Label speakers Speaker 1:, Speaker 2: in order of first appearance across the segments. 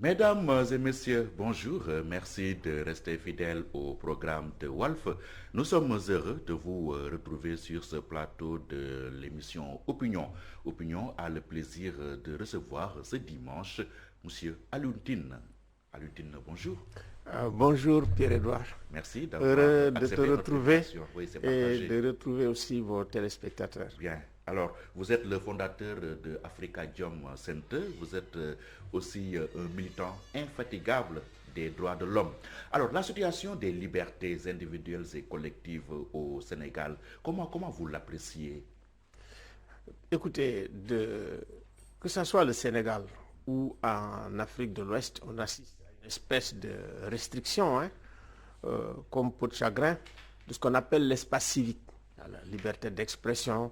Speaker 1: Mesdames et messieurs, bonjour. Merci de rester fidèles au programme de Walf. Nous sommes heureux de vous retrouver sur ce plateau de l'émission Opinion. Opinion a le plaisir de recevoir ce dimanche Monsieur Alioune Tine. Alioune Tine, bonjour.
Speaker 2: Bonjour Pierre-Edouard.
Speaker 1: Merci d'avoir
Speaker 2: Heureux de
Speaker 1: accepté
Speaker 2: te
Speaker 1: notre
Speaker 2: retrouver
Speaker 1: invitation. Oui, c'est partagé.
Speaker 2: et de retrouver aussi vos téléspectateurs.
Speaker 1: Bien. Alors, vous êtes le fondateur de Afrikajom Center. Vous êtes aussi un militant infatigable des droits de l'homme. Alors, la situation des libertés individuelles et collectives au Sénégal, comment vous l'appréciez?
Speaker 2: Écoutez, que ce soit le Sénégal ou en Afrique de l'Ouest, on assiste à une espèce de restriction, comme peau de chagrin, de ce qu'on appelle l'espace civique. La liberté d'expression,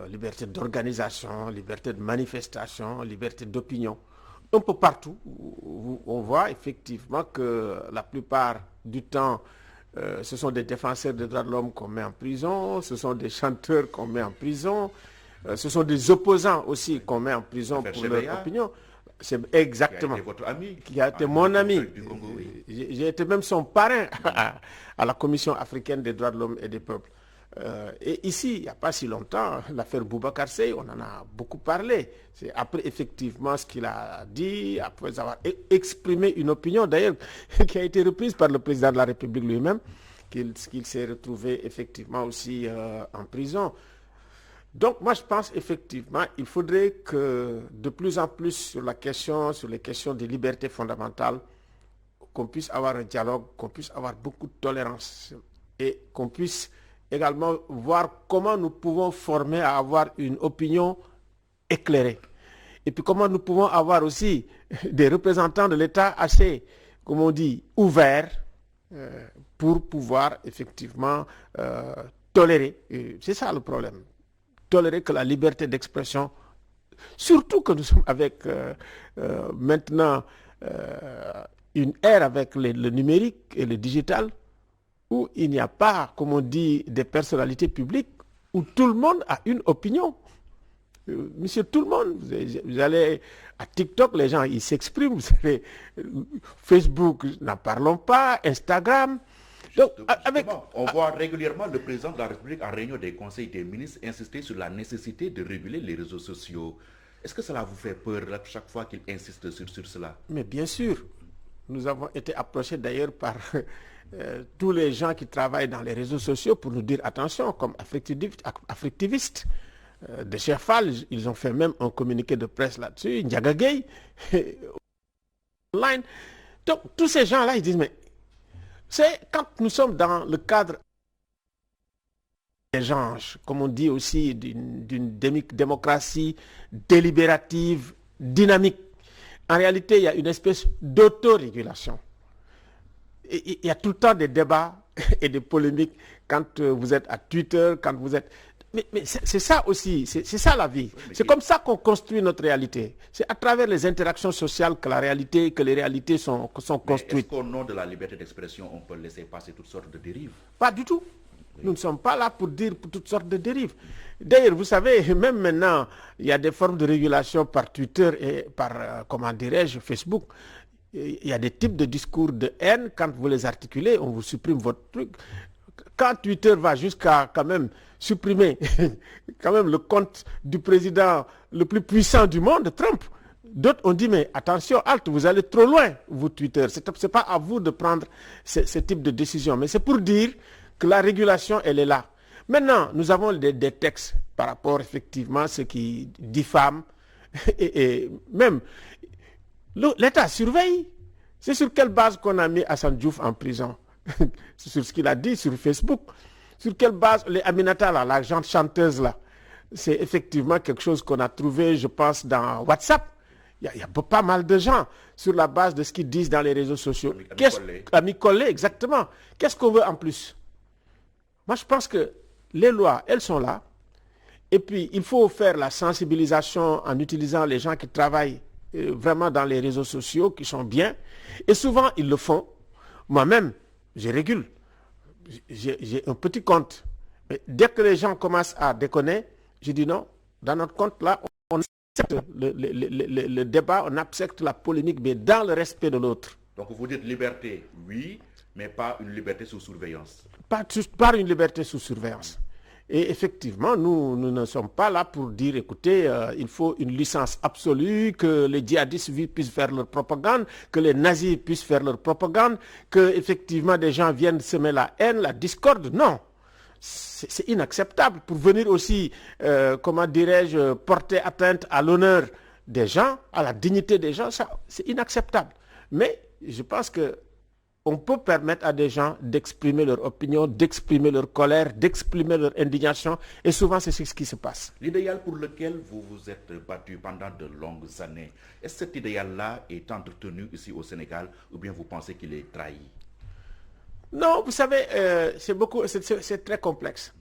Speaker 2: liberté d'organisation, liberté de manifestation, liberté d'opinion. Un peu partout, on voit effectivement que la plupart du temps, ce sont des défenseurs des droits de l'homme qu'on met en prison, ce sont des chanteurs qu'on met en prison, ce sont des opposants aussi qu'on met en prison pour leur opinion. C'est exactement.
Speaker 1: Qui a été votre ami.
Speaker 2: Qui a été mon ami.
Speaker 1: Congo, oui.
Speaker 2: J'ai été même son parrain à la Commission africaine des droits de l'homme et des peuples. Et ici, il n'y a pas si longtemps, l'affaire Boubacar Seye, on en a beaucoup parlé. C'est après effectivement ce qu'il a dit, après avoir exprimé une opinion d'ailleurs qui a été reprise par le président de la République lui-même, qu'il s'est retrouvé effectivement aussi en prison. Donc moi je pense effectivement il faudrait que de plus en plus sur les questions des libertés fondamentales, qu'on puisse avoir un dialogue, qu'on puisse avoir beaucoup de tolérance et qu'on puisse également voir comment nous pouvons former à avoir une opinion éclairée. Et puis comment nous pouvons avoir aussi des représentants de l'État assez, comme on dit, ouverts pour pouvoir effectivement tolérer. Et c'est ça le problème. Tolérer que la liberté d'expression, surtout que nous sommes avec maintenant une ère avec le numérique et le digital, où il n'y a pas, comme on dit, des personnalités publiques, où tout le monde a une opinion. Monsieur tout le monde, vous allez à TikTok, les gens ils s'expriment, vous savez, Facebook, n'en parlons pas, Instagram.
Speaker 1: Donc, on voit régulièrement le président de la République en réunion des conseils des ministres insister sur la nécessité de réguler les réseaux sociaux. Est-ce que cela vous fait peur chaque fois qu'il insiste sur cela?
Speaker 2: Mais bien sûr, nous avons été approchés d'ailleurs par tous les gens qui travaillent dans les réseaux sociaux pour nous dire attention, comme Africtivistes de Cheikh Fall, ils ont fait même un communiqué de presse là-dessus, Ndiaga Gueye, online. Donc tous ces gens-là, ils disent mais c'est quand nous sommes dans le cadre d'échange, comme on dit aussi, d'une démocratie délibérative, dynamique. En réalité, il y a une espèce d'autorégulation. Il y a tout le temps des débats et des polémiques quand vous êtes à Twitter, quand vous êtes... Mais c'est ça aussi, c'est ça la vie. Oui, c'est comme ça qu'on construit notre réalité. C'est à travers les interactions sociales que les réalités sont construites.
Speaker 1: Est-ce qu'au nom de la liberté d'expression, on peut laisser passer toutes sortes de dérives?
Speaker 2: Pas du tout. Oui. Nous ne sommes pas là pour dire toutes sortes de dérives. D'ailleurs, vous savez, même maintenant, il y a des formes de régulation par Twitter et par, comment dirais-je, Facebook. Il y a des types de discours de haine. Quand vous les articulez, on vous supprime votre truc. Quand Twitter va jusqu'à quand même supprimer quand même le compte du président le plus puissant du monde, Trump, d'autres ont dit mais attention, halte, vous allez trop loin, vous Twitter. C'est pas à vous de prendre ce type de décision. Mais c'est pour dire que la régulation, elle est là. Maintenant, nous avons des textes par rapport effectivement à ce qui diffame et même l'État surveille. C'est sur quelle base qu'on a mis Hassan Diouf en prison? C'est sur ce qu'il a dit sur Facebook. Sur quelle base les Aminata, là, la gente chanteuse là, c'est effectivement quelque chose qu'on a trouvé, je pense, dans WhatsApp. Il y a pas mal de gens sur la base de ce qu'ils disent dans les réseaux sociaux. Amis collés, exactement. Qu'est-ce qu'on veut en plus? Moi, je pense que les lois, elles sont là. Et puis, il faut faire la sensibilisation en utilisant les gens qui travaillent vraiment dans les réseaux sociaux, qui sont bien. Et souvent, ils le font. Moi-même, je régule. J'ai un petit compte. Mais dès que les gens commencent à déconner, je dis non, dans notre compte là, on le débat, on accepte la polémique, mais dans le respect de l'autre.
Speaker 1: Donc vous dites liberté, oui, mais pas une liberté sous surveillance.
Speaker 2: Pas une liberté sous surveillance. Et effectivement, nous ne sommes pas là pour dire, écoutez, il faut une licence absolue, que les djihadistes puissent faire leur propagande, que les nazis puissent faire leur propagande, que effectivement des gens viennent semer la haine, la discorde. Non, c'est inacceptable. Pour venir aussi, comment dirais-je, porter atteinte à l'honneur des gens, à la dignité des gens, ça, c'est inacceptable. Mais je pense que on peut permettre à des gens d'exprimer leur opinion, d'exprimer leur colère, d'exprimer leur indignation, et souvent c'est ce qui se passe.
Speaker 1: L'idéal pour lequel vous vous êtes battu pendant de longues années, est-ce que cet idéal-là est entretenu ici au Sénégal, ou bien vous pensez qu'il est trahi?
Speaker 2: Non, vous savez, c'est très complexe.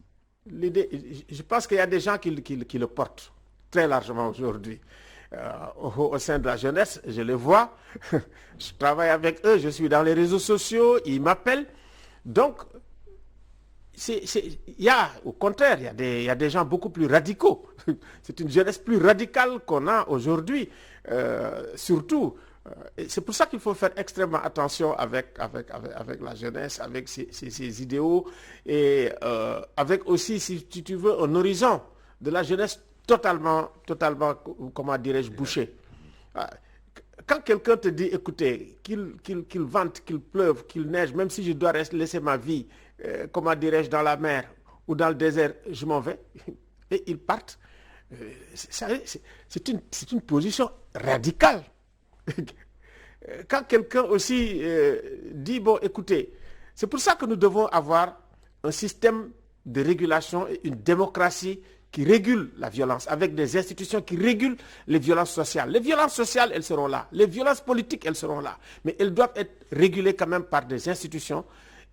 Speaker 2: Je pense qu'il y a des gens qui le portent très largement aujourd'hui. Au sein de la jeunesse, je les vois, je travaille avec eux, je suis dans les réseaux sociaux, ils m'appellent. Donc, au contraire, il y a des gens beaucoup plus radicaux. C'est une jeunesse plus radicale qu'on a aujourd'hui, surtout. C'est pour ça qu'il faut faire extrêmement attention avec la jeunesse, avec ses idéaux, et avec aussi, si tu veux, un horizon de la jeunesse totalement, comment dirais-je, bouché. Quand quelqu'un te dit, écoutez, qu'il vente, qu'il pleuve, qu'il neige, même si je dois laisser ma vie, comment dirais-je, dans la mer ou dans le désert, je m'en vais, et ils partent. C'est une position radicale. Quand quelqu'un aussi dit, bon, écoutez, c'est pour ça que nous devons avoir un système de régulation et une démocratie qui régule la violence, avec des institutions qui régulent les violences sociales. Les violences sociales, elles seront là. Les violences politiques, elles seront là. Mais elles doivent être régulées quand même par des institutions,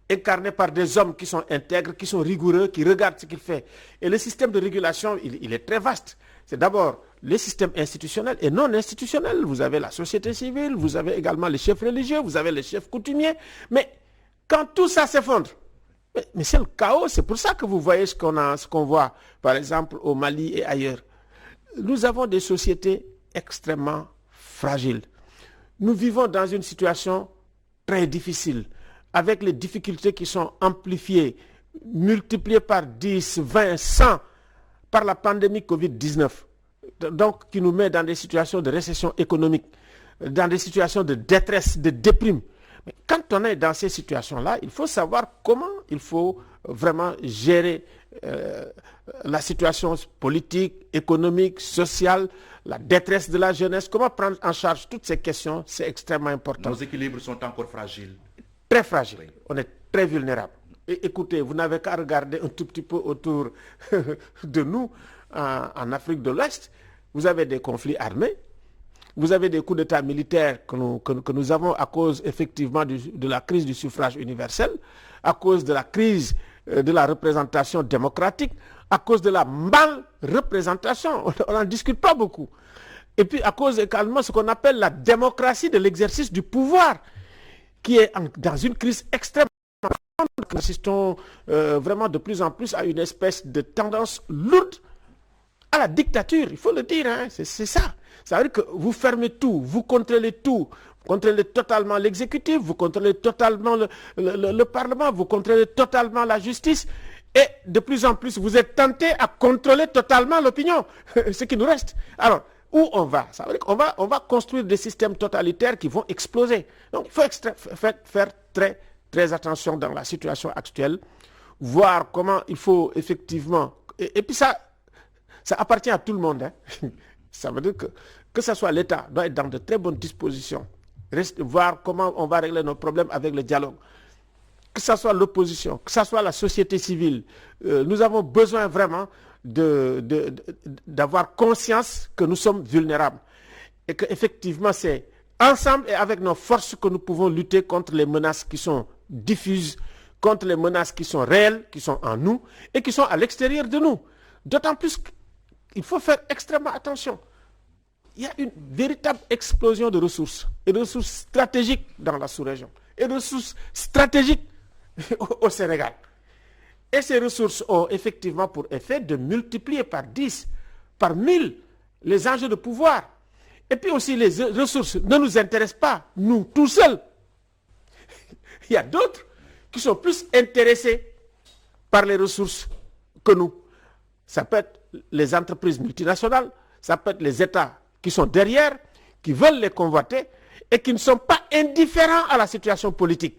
Speaker 2: incarnées par des hommes qui sont intègres, qui sont rigoureux, qui regardent ce qu'il fait. Et le système de régulation, il est très vaste. C'est d'abord les systèmes institutionnels et non institutionnels. Vous avez la société civile, vous avez également les chefs religieux, vous avez les chefs coutumiers. Mais quand tout ça s'effondre, mais c'est le chaos, c'est pour ça que vous voyez ce qu'on voit, par exemple, au Mali et ailleurs. Nous avons des sociétés extrêmement fragiles. Nous vivons dans une situation très difficile, avec les difficultés qui sont amplifiées, multipliées par 10, 20, 100 par la pandémie Covid-19, donc qui nous met dans des situations de récession économique, dans des situations de détresse, de déprime. Mais quand on est dans ces situations-là, il faut savoir comment il faut vraiment gérer la situation politique, économique, sociale, la détresse de la jeunesse, comment prendre en charge toutes ces questions, c'est extrêmement important.
Speaker 1: Nos équilibres sont encore fragiles.
Speaker 2: Très fragiles, oui. On est très vulnérables. Et écoutez, vous n'avez qu'à regarder un tout petit peu autour de nous, en Afrique de l'Ouest, vous avez des conflits armés. Vous avez des coups d'État militaires que nous avons à cause effectivement de la crise du suffrage universel, à cause de la crise de la représentation démocratique, à cause de la mal-représentation. On n'en discute pas beaucoup. Et puis à cause également de ce qu'on appelle la démocratie de l'exercice du pouvoir, qui est dans une crise extrêmement grande. Nous assistons vraiment de plus en plus à une espèce de tendance lourde à la dictature, il faut le dire, hein, c'est ça. Ça veut dire que vous fermez tout, vous contrôlez totalement l'exécutif, vous contrôlez totalement le Parlement, vous contrôlez totalement la justice, et de plus en plus, vous êtes tenté à contrôler totalement l'opinion, ce qui nous reste. Alors, où on va? Ça veut dire qu'on va construire des systèmes totalitaires qui vont exploser. Donc, il faut faire très, très attention dans la situation actuelle, voir comment il faut effectivement... Et puis ça appartient à tout le monde. Hein. Ça veut dire que ce soit l'État doit être dans de très bonnes dispositions. Voir comment on va régler nos problèmes avec le dialogue. Que ce soit l'opposition, que ce soit la société civile. Nous avons besoin vraiment d'avoir conscience que nous sommes vulnérables. Et qu'effectivement, c'est ensemble et avec nos forces que nous pouvons lutter contre les menaces qui sont diffuses, contre les menaces qui sont réelles, qui sont en nous et qui sont à l'extérieur de nous. D'autant plus qu'il faut faire extrêmement attention. Il y a une véritable explosion de ressources, et de ressources stratégiques dans la sous-région, et de ressources stratégiques au Sénégal. Et ces ressources ont effectivement pour effet de multiplier par 10, par 1000 les enjeux de pouvoir. Et puis aussi, les ressources ne nous intéressent pas, nous, tout seuls. Il y a d'autres qui sont plus intéressés par les ressources que nous. Ça peut être les entreprises multinationales, ça peut être les États qui sont derrière, qui veulent les convoiter et qui ne sont pas indifférents à la situation politique.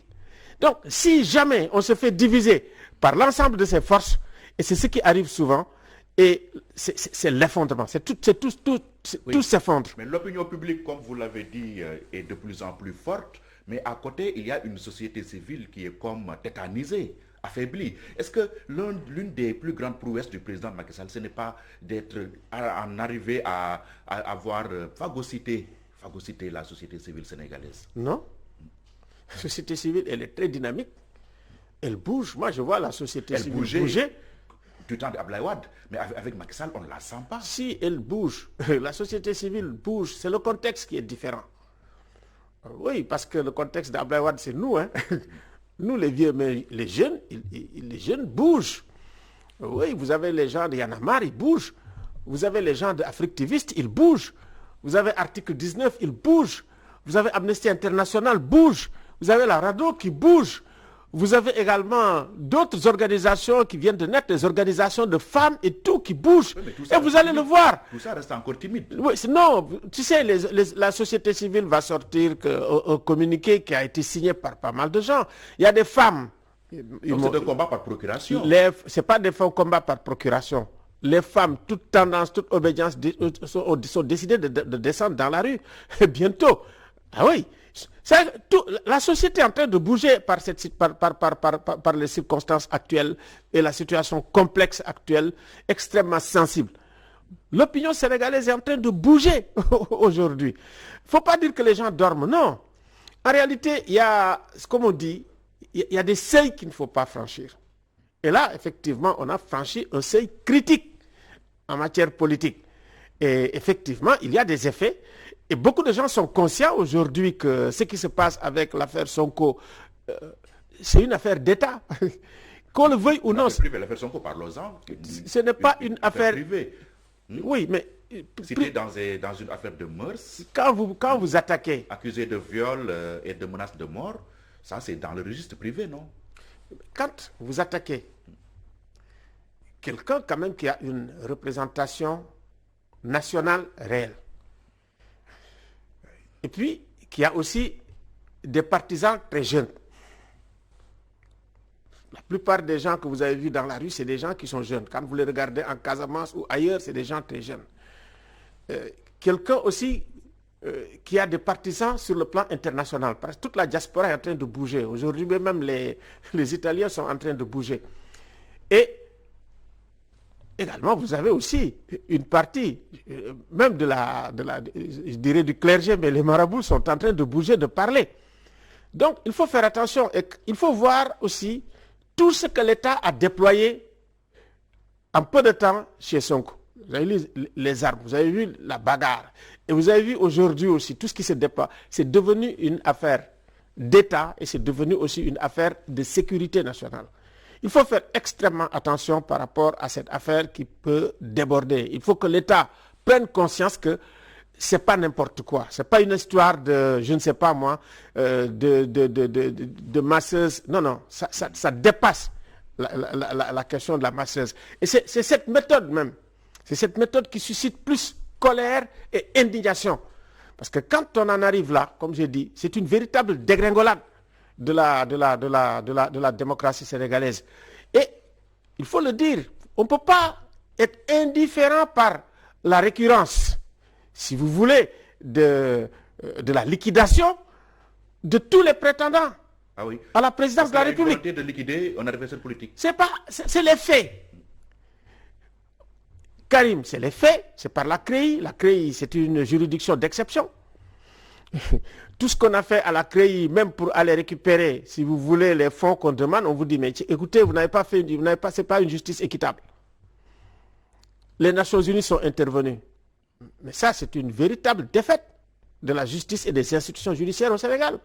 Speaker 2: Donc, si jamais on se fait diviser par l'ensemble de ces forces, et c'est ce qui arrive souvent, et c'est l'effondrement, tout s'effondre.
Speaker 1: Mais l'opinion publique, comme vous l'avez dit, est de plus en plus forte, mais à côté, il y a une société civile qui est comme tétanisée, affaiblie. Est-ce que l'une des plus grandes prouesses du président Macky Sall, ce n'est pas en arriver à avoir phagocyté la société civile sénégalaise?
Speaker 2: Non. La société civile, elle est très dynamique. Elle bouge. Moi, je vois la société civile bouger.
Speaker 1: Du temps d'Abdoulaye Wade, mais avec Macky Sall, on ne la sent pas.
Speaker 2: Si elle bouge, la société civile bouge, c'est le contexte qui est différent. Oui, parce que le contexte d'Abdoulaye Wade, c'est nous. Hein. Nous, les vieux, mais les jeunes bougent. Oui, vous avez les gens de Y'en a marre, ils bougent. Vous avez les gens d'Afrique-Tiviste, ils bougent. Vous avez Article 19, ils bougent. Vous avez Amnesty International, bouge. Vous avez la RADDHO qui bouge. Vous avez également d'autres organisations qui viennent de naître, des organisations de femmes et tout qui bougent. Oui, et vous allez le voir.
Speaker 1: Tout ça reste encore timide.
Speaker 2: Oui, non, tu sais, la société civile va sortir un communiqué qui a été signé par pas mal de gens. Il y a des femmes.
Speaker 1: Donc c'est des combats par procuration.
Speaker 2: Ce n'est pas des combats par procuration. Les femmes, toute tendance, toute obédience sont décidées de descendre dans la rue. Et bientôt. Ah oui. La société est en train de bouger par les circonstances actuelles et la situation complexe actuelle, extrêmement sensible. L'opinion sénégalaise est en train de bouger aujourd'hui. Il ne faut pas dire que les gens dorment, non. En réalité, il y a, comme on dit, il y a des seuils qu'il ne faut pas franchir. Et là, effectivement, on a franchi un seuil critique en matière politique. Et effectivement, il y a des effets. Et beaucoup de gens sont conscients aujourd'hui que ce qui se passe avec l'affaire Sonko, c'est une affaire d'État. Qu'on le veuille ou non.
Speaker 1: L'affaire Sonko, parlons-en.
Speaker 2: Ce n'est pas une affaire
Speaker 1: privée.
Speaker 2: Oui, mais...
Speaker 1: C'était dans une affaire de mœurs.
Speaker 2: Quand vous attaquez...
Speaker 1: Accusé de viol et de menace de mort, ça c'est dans le registre privé, non?
Speaker 2: Quand vous attaquez quelqu'un quand même qui a une représentation nationale réelle, et puis qui a aussi des partisans très jeunes. La plupart des gens que vous avez vus dans la rue, c'est des gens qui sont jeunes. Quand vous les regardez en Casamance ou ailleurs, c'est des gens très jeunes. Quelqu'un aussi qui a des partisans sur le plan international. Parce que toute la diaspora est en train de bouger. Aujourd'hui, même les Italiens sont en train de bouger. Et également, vous avez aussi une partie, même je dirais du clergé, mais les marabouts sont en train de bouger, de parler. Donc, il faut faire attention et il faut voir aussi tout ce que l'État a déployé en peu de temps chez Sonko. Vous avez vu les armes, vous avez vu la bagarre. Et vous avez vu aujourd'hui aussi tout ce qui se déploie. C'est devenu une affaire d'État et c'est devenu aussi une affaire de sécurité nationale. Il faut faire extrêmement attention par rapport à cette affaire qui peut déborder. Il faut que l'État prenne conscience que ce n'est pas n'importe quoi. Ce n'est pas une histoire de, je ne sais pas moi, de masseuse. Non, non, ça dépasse la question de la masseuse. Et c'est cette méthode même. C'est cette méthode qui suscite plus colère et indignation. Parce que quand on en arrive là, comme j'ai dit, c'est une véritable dégringolade de la démocratie sénégalaise. Et il faut le dire, on ne peut pas être indifférent par la récurrence, si vous voulez, de la liquidation de tous les prétendants à la présidence de la République.
Speaker 1: La volonté de liquider un adversaire politique.
Speaker 2: C'est les faits. Karim, c'est les faits, c'est par la CREI. La CREI, c'est une juridiction d'exception. Tout ce qu'on a fait à la CREI, même pour aller récupérer, si vous voulez, les fonds qu'on demande, on vous dit, mais écoutez, c'est pas une justice équitable. Les Nations Unies sont intervenues. Mais ça, c'est une véritable défaite de la justice et des institutions judiciaires au Sénégal.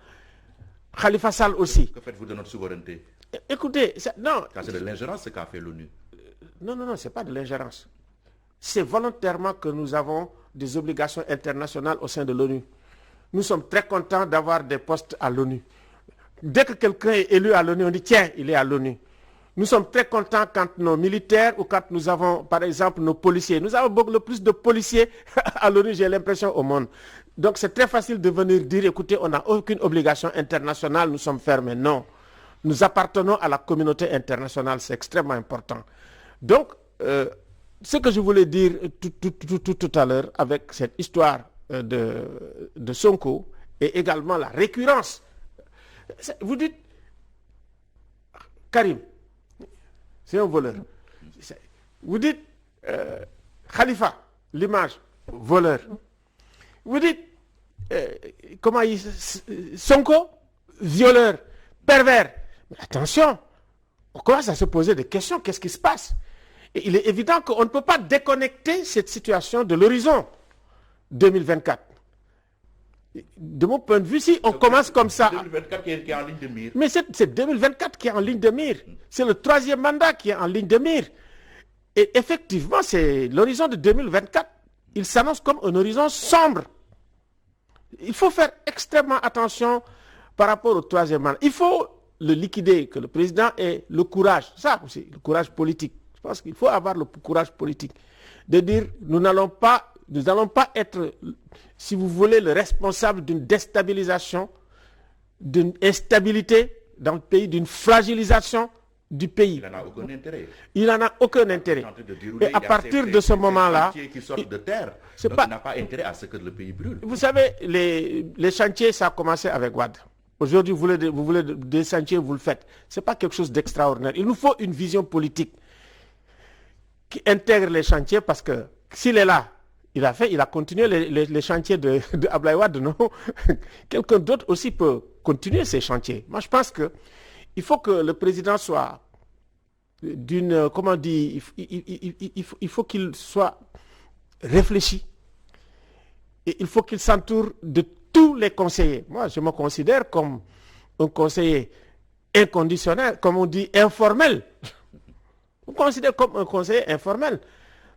Speaker 2: Khalifa Sall aussi.
Speaker 1: Que faites-vous de notre souveraineté?
Speaker 2: Écoutez, non.
Speaker 1: C'est de l'ingérence ce qu'a fait l'ONU.
Speaker 2: Non, ce n'est pas de l'ingérence. c'est volontairement que nous avons des obligations internationales au sein de l'ONU. Nous sommes très contents d'avoir des postes à l'ONU. Dès que quelqu'un est élu à l'ONU, on dit tiens, il est à l'ONU. Nous sommes très contents quand nos militaires ou quand nous avons, par exemple, nos policiers. Nous avons beaucoup le plus de policiers à l'ONU, j'ai l'impression, au monde. Donc c'est très facile de venir dire, écoutez, on n'a aucune obligation internationale, nous sommes fermés. Non. Nous appartenons à la communauté internationale, c'est extrêmement important. Donc, ce que je voulais dire tout à l'heure avec cette histoire de Sonko et également la récurrence. Vous dites, Karim, c'est un voleur. Vous dites, Khalifa, l'image, voleur. Vous dites, Sonko, violeur, pervers. Mais attention, on commence à se poser des questions, qu'est-ce qui se passe? Et il est évident qu'on ne peut pas déconnecter cette situation de l'horizon 2024. De mon point de vue, si on commence comme ça...
Speaker 1: 2024 qui est en ligne de mire.
Speaker 2: Mais c'est 2024 qui est en ligne de mire. C'est le 3e mandat qui est en ligne de mire. Et effectivement, c'est l'horizon de 2024. Il s'annonce comme un horizon sombre. Il faut faire extrêmement attention par rapport au 3e mandat. Il faut le liquider, que le président ait le courage, ça aussi, le courage politique. Je pense qu'il faut avoir le courage politique de dire nous n'allons pas être, si vous voulez, le responsable d'une déstabilisation, d'une instabilité dans le pays, d'une fragilisation du pays.
Speaker 1: Il n'en a aucun intérêt.
Speaker 2: Il n'en a aucun intérêt. Et à partir de ce moment-là,
Speaker 1: qui sortent de terre, donc il n'a pas intérêt à ce que le pays brûle.
Speaker 2: Vous savez, les chantiers, ça a commencé avec Wade. Aujourd'hui, vous voulez des chantiers, vous le faites. Ce n'est pas quelque chose d'extraordinaire. Il nous faut une vision politique qui intègre les chantiers parce que s'il est là, il a continué les chantiers de Abdoulaye Wade, non? Quelqu'un d'autre aussi peut continuer ces chantiers. Moi, je pense qu'il faut que le président soit d'une, comment dire, il faut qu'il soit réfléchi. Et il faut qu'il s'entoure de tous les conseillers. Moi, je me considère comme un conseiller inconditionnel, comme on dit, informel. Je me considère comme un conseiller informel.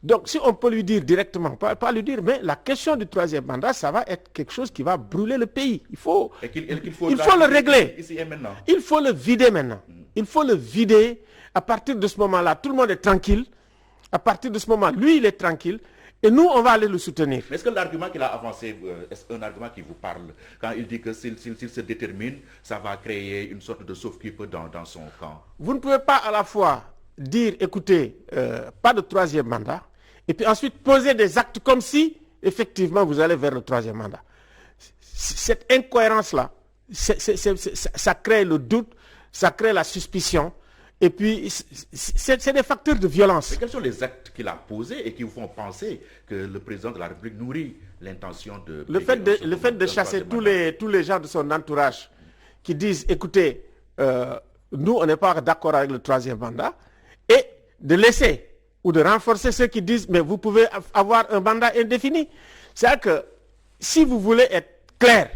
Speaker 2: Donc, si on peut lui dire directement, pas lui dire, mais la question du 3e mandat, ça va être quelque chose qui va brûler le pays. Il faut le régler.
Speaker 1: Ici et maintenant.
Speaker 2: Il faut le vider maintenant. Il faut le vider. À partir de ce moment-là, tout le monde est tranquille. À partir de ce moment, lui, il est tranquille. Et nous, on va aller le soutenir.
Speaker 1: Mais est-ce que l'argument qu'il a avancé est un argument qui vous parle? Quand il dit que s'il se détermine, ça va créer une sorte de sauve-qui-peut dans son camp.
Speaker 2: Vous ne pouvez pas à la fois dire, écoutez, pas de 3e mandat, et puis ensuite poser des actes comme si, effectivement, vous allez vers le 3e mandat. Cette incohérence-là, ça crée le doute, ça crée la suspicion, et puis c'est des facteurs de violence.
Speaker 1: Mais quels sont les actes qu'il a posés et qui vous font penser que le président de la République nourrit l'intention de...
Speaker 2: Le fait de chasser tous les gens de son entourage qui disent, écoutez, nous, on n'est pas d'accord avec le 3e mandat, et de laisser ou de renforcer ceux qui disent, mais vous pouvez avoir un mandat indéfini. C'est-à-dire que si vous voulez être clair,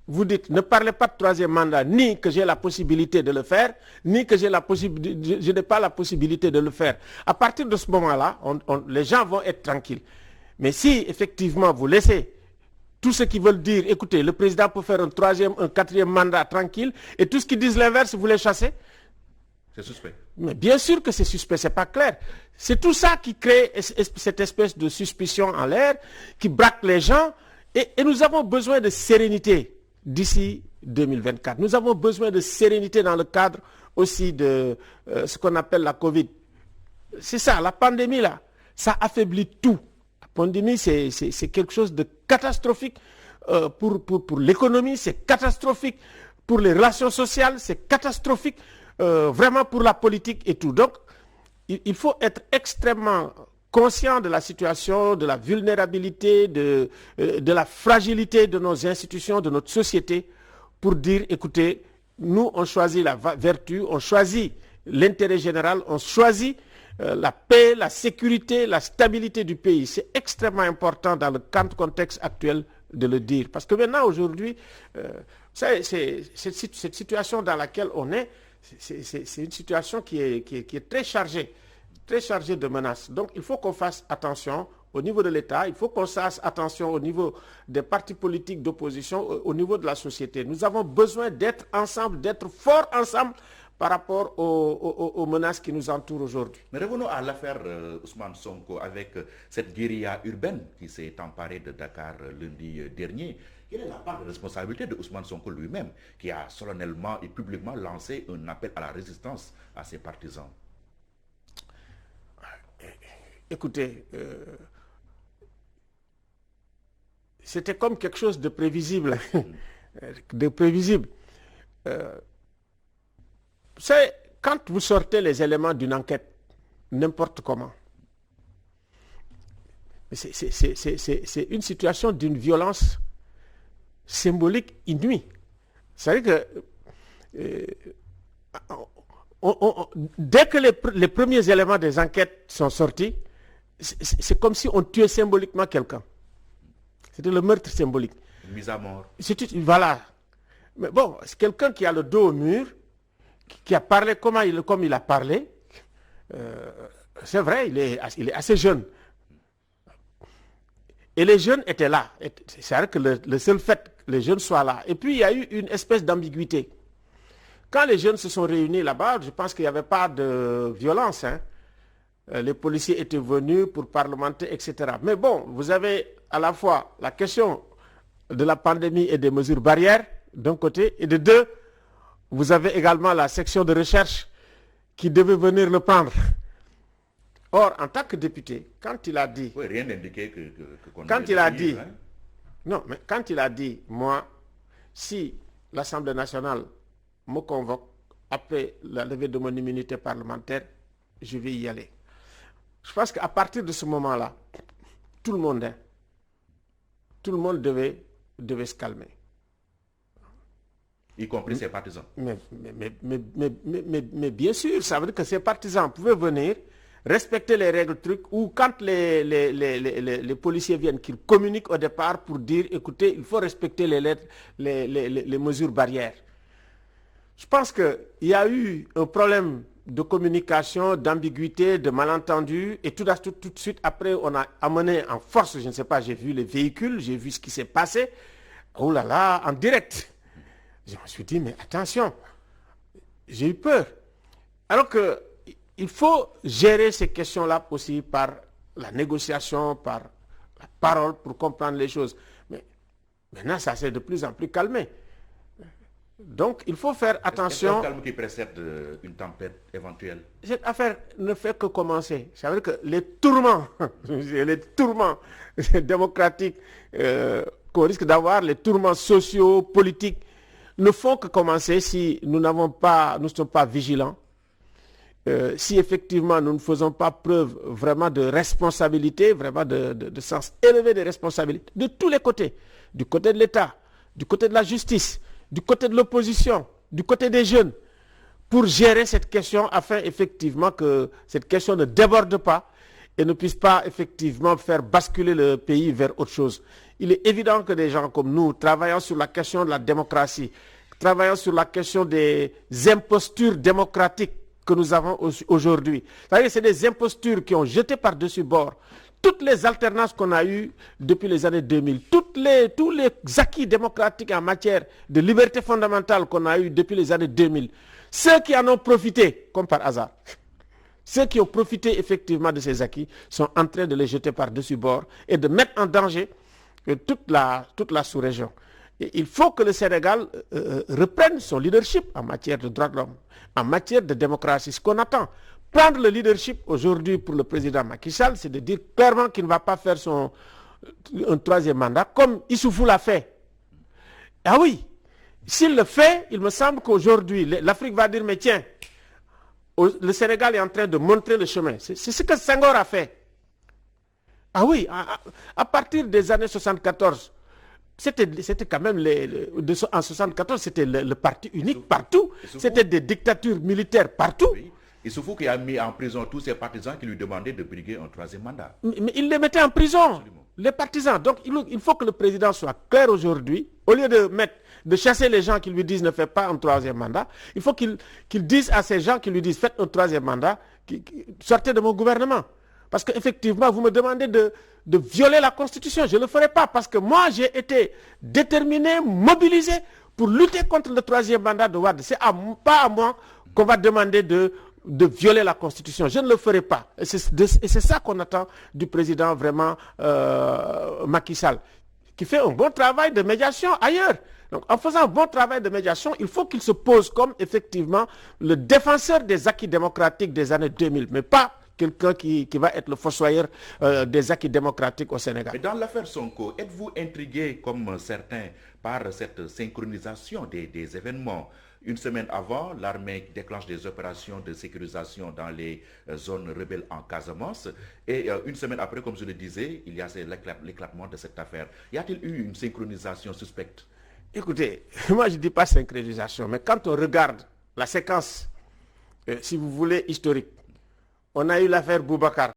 Speaker 2: vous dites, ne parlez pas de 3e mandat, ni que j'ai la possibilité de le faire, ni que je n'ai pas la possibilité de le faire. À partir de ce moment-là, les gens vont être tranquilles. Mais si, effectivement, vous laissez tous ceux qui veulent dire, écoutez, le président peut faire un 3e, un 4e mandat tranquille, et tous ceux qui disent l'inverse, vous les chassez.
Speaker 1: C'est suspect.
Speaker 2: Mais bien sûr que c'est suspect, c'est pas clair. C'est tout ça qui crée cette espèce de suspicion en l'air, qui braque les gens, et nous avons besoin de sérénité d'ici 2024. Nous avons besoin de sérénité dans le cadre aussi de ce qu'on appelle la Covid. C'est ça, la pandémie là, ça affaiblit tout. La pandémie, c'est quelque chose de catastrophique pour l'économie, c'est catastrophique pour les relations sociales, c'est catastrophique vraiment pour la politique et tout. Donc, il faut être extrêmement conscient de la situation, de la vulnérabilité, de la fragilité de nos institutions, de notre société, pour dire, écoutez, nous, on choisit la vertu, on choisit l'intérêt général, on choisit la paix, la sécurité, la stabilité du pays. C'est extrêmement important dans le contexte actuel de le dire. Parce que maintenant, aujourd'hui, cette situation dans laquelle on est, c'est une situation qui est très chargée. très chargé de menaces. Donc il faut qu'on fasse attention au niveau de l'État, il faut qu'on fasse attention au niveau des partis politiques d'opposition, au niveau de la société. Nous avons besoin d'être ensemble, d'être forts ensemble par rapport aux menaces qui nous entourent aujourd'hui.
Speaker 1: Mais revenons à l'affaire Ousmane Sonko avec cette guérilla urbaine qui s'est emparée de Dakar lundi dernier. Quelle est la part de responsabilité de Ousmane Sonko lui-même qui a solennellement et publiquement lancé un appel à la résistance à ses partisans?
Speaker 2: Écoutez, c'était comme quelque chose de prévisible. De prévisible. C'est quand vous sortez les éléments d'une enquête, n'importe comment, c'est une situation d'une violence symbolique inouïe. C'est-à-dire que dès que les premiers éléments des enquêtes sont sortis, c'est comme si on tuait symboliquement quelqu'un. C'était le meurtre symbolique.
Speaker 1: Une mise à mort.
Speaker 2: Voilà. Mais bon, c'est quelqu'un qui a le dos au mur, qui a parlé comme il a parlé. C'est vrai, il est assez jeune. Et les jeunes étaient là. C'est-à-dire que le seul fait que les jeunes soient là. Et puis, il y a eu une espèce d'ambiguïté. Quand les jeunes se sont réunis là-bas, je pense qu'il n'y avait pas de violence. Les policiers étaient venus pour parlementer, etc. Mais bon, vous avez à la fois la question de la pandémie et des mesures barrières, d'un côté, et de deux, vous avez également la section de recherche qui devait venir le prendre. Or, en tant que député, quand il a dit...
Speaker 1: Oui, rien n'indiquait qu'on
Speaker 2: quand il a dit... Non, mais quand il a dit, moi, si l'Assemblée nationale me convoque après la levée de mon immunité parlementaire, je vais y aller. Je pense qu'à partir de ce moment-là, tout le monde devait se calmer.
Speaker 1: Y compris ses partisans.
Speaker 2: Mais bien sûr, ça veut dire que ses partisans pouvaient venir respecter les règles trucs ou quand les policiers viennent, qu'ils communiquent au départ pour dire, écoutez, il faut respecter les mesures barrières. Je pense qu'il y a eu un problème de communication, d'ambiguïté, de malentendu et tout de suite après on a amené en force, je ne sais pas, j'ai vu les véhicules, j'ai vu ce qui s'est passé, oh là là, en direct. Je me suis dit, mais attention, j'ai eu peur. Alors qu'il faut gérer ces questions-là aussi par la négociation, par la parole pour comprendre les choses. Mais maintenant, ça s'est de plus en plus calmé. Donc, il faut faire attention.
Speaker 1: C'est un calme qui précède une tempête éventuelle.
Speaker 2: Cette affaire ne fait que commencer. Ça veut dire que les tourments démocratiques qu'on risque d'avoir, les tourments sociaux, politiques, ne font que commencer si nous ne sommes pas vigilants. Si effectivement nous ne faisons pas preuve vraiment de responsabilité, vraiment de sens élevé de responsabilité, de tous les côtés, du côté de l'État, du côté de la justice, du côté de l'opposition, du côté des jeunes, pour gérer cette question afin effectivement que cette question ne déborde pas et ne puisse pas effectivement faire basculer le pays vers autre chose. Il est évident que des gens comme nous, travaillant sur la question de la démocratie, travaillant sur la question des impostures démocratiques que nous avons aujourd'hui, c'est des impostures qui ont jeté par-dessus bord toutes les alternances qu'on a eues depuis les années 2000, tous les acquis démocratiques en matière de liberté fondamentale qu'on a eu depuis les années 2000, ceux qui en ont profité, comme par hasard, ceux qui ont profité effectivement de ces acquis sont en train de les jeter par-dessus bord et de mettre en danger toute la sous-région. Et il faut que le Sénégal reprenne son leadership en matière de droits de l'homme, en matière de démocratie. Ce qu'on attend, prendre le leadership aujourd'hui pour le président Macky Sall, c'est de dire clairement qu'il ne va pas faire un troisième mandat comme Issoufou l'a fait. Ah oui, s'il le fait, il me semble qu'aujourd'hui, l'Afrique va dire, mais tiens, le Sénégal est en train de montrer le chemin. C'est ce que Senghor a fait. Ah oui, à partir des années 74, c'était quand même, en 1974, c'était le parti unique partout. C'était des dictatures militaires partout.
Speaker 1: Oui. Issoufou qui a mis en prison tous ses partisans qui lui demandaient de briguer un troisième mandat.
Speaker 2: Mais il les mettait en prison, absolument, les partisans. Donc il faut que le président soit clair aujourd'hui. Au lieu de mettre de chasser les gens qui lui disent ne fais pas un troisième mandat. Il faut qu'il dise à ces gens qui lui disent faites un troisième mandat, sortez de mon gouvernement. Parce qu'effectivement, vous me demandez de violer la Constitution. Je ne le ferai pas parce que moi, j'ai été déterminé, mobilisé pour lutter contre le troisième mandat de Wade. C'est pas à moi qu'on va demander de violer la Constitution. Je ne le ferai pas. Et c'est ça qu'on attend du président vraiment Macky Sall, qui fait un bon travail de médiation ailleurs. Donc, en faisant un bon travail de médiation, il faut qu'il se pose comme effectivement le défenseur des acquis démocratiques des années 2000, mais pas quelqu'un qui va être le fossoyeur des acquis démocratiques au Sénégal.
Speaker 1: Mais dans l'affaire Sonko, êtes-vous intrigué, comme certains, par cette synchronisation des événements? Une semaine avant, l'armée déclenche des opérations de sécurisation dans les zones rebelles en Casamance. Et une semaine après, comme je le disais, il y a l'éclatement de cette affaire. Y a-t-il eu une synchronisation suspecte?
Speaker 2: Écoutez, moi je ne dis pas synchronisation, mais quand on regarde la séquence, si vous voulez, historique, on a eu l'affaire Boubacar.